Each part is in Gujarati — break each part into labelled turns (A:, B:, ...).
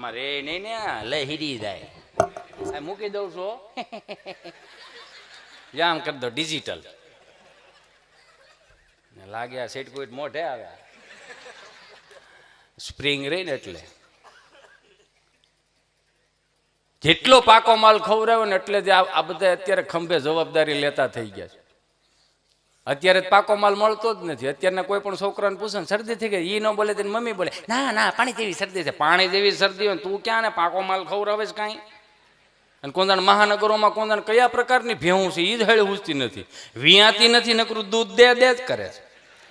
A: આમાં રે નહીં ને લઈ હીરી જાય મૂકી દઉં છું આમ કરી દો ડિજિટલ લાગ્યા સીટ કોઈ મોઢે આવ્યા સ્પ્રિંગ રહી ને એટલે જેટલો પાકો માલ ખવડાવ્યો ને એટલે જ આ બધા અત્યારે ખંભે જવાબદારી લેતા થઈ ગયા છે. અત્યારે પાકો માલ મળતો જ નથી. અત્યારના કોઈ પણ છોકરાને પૂછે ને શરદી થઈ ગઈ, એ ન બોલે તો મમ્મી બોલે ના ના પાણી જેવી શરદી છે. પાણી જેવી શરદી હોય તું ક્યાં ને પાકો માલ ખવડાવે છે કાંઈ? અને કોંદાણ મહાનગરોમાં કોંદાણ કયા પ્રકારની ભેહું છે એ જ હળી પૂછતી નથી, વિયાતી નથી, નકરું દૂધ દે જ કરે છે.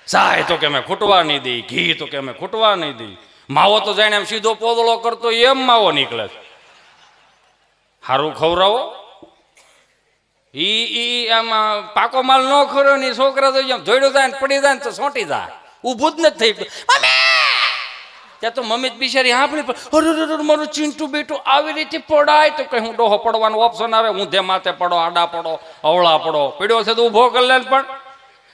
A: ચાય તો કે અમે ખૂટવા નહીં દઈ, ઘી તો કે અમે ખૂટવા નહીં દઈ, માવો તો જાણે એમ સીધો પોદળો કરતો એમ માવો નીકળે છે. સારું ખવડાવો. ઈ આમાં પાકો માલ ન ખરો ને છોકરા તો ધોઈડું જાય ને પડી જાય ને તો સોંટી જાય, ઊભું જ નથી થઈ. ત્યાં તો મમ્મી બિચારી હાંભળી મારું ચીંટું બેટું આવી રીતે પડાય તો કઈ હું ડોહો પડવાનો ઓપ્શન આવે, ઊંધે માથે પડો, આડા પડો, અવળા પડો, પીડ્યો છે તો ઊભો કરી લે પણ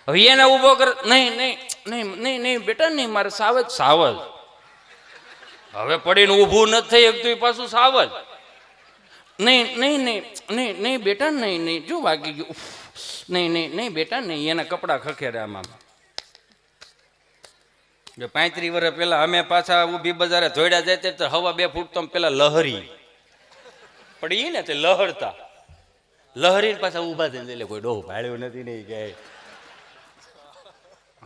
A: હવે એને ઊભો કર. નહીં નહીં નહીં નહીં નહીં બેટા નહીં, મારે સાવજ સાવજ. હવે પડીને ઊભું નથી થઈ શકતું પાછું સાવજ. નહીં નહીં નહીં નહીં નહીં બેટા નહીં નહીં જો વાગી ગયું. નહીં નહીં નહીં બેટા નહીં, એના કપડાં ખખેરે આમાં. જો 35 વર્ષ પહેલા અમે પાછા ઊભી બજારે ધોઈડા જાય તો હવા 2 ફૂટ તો પેલા લહરી પડી ને તે લહરતા લહરીને પાછા ઊભા થઈને એટલે કોઈ ડોહ ભાડ્યું નથી નહીં કે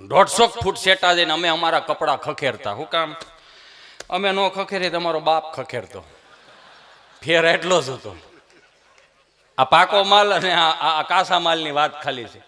A: 150 ફૂટ સેટા જઈને અમે અમારા કપડા ખખેરતા. શું કામ? અમે નો ખખેરે તમારો બાપ ખખેરતો. ફેર એટલો જ હતો. આ પાકો માલ અને આ કાસા માલની વાત ખાલી છે.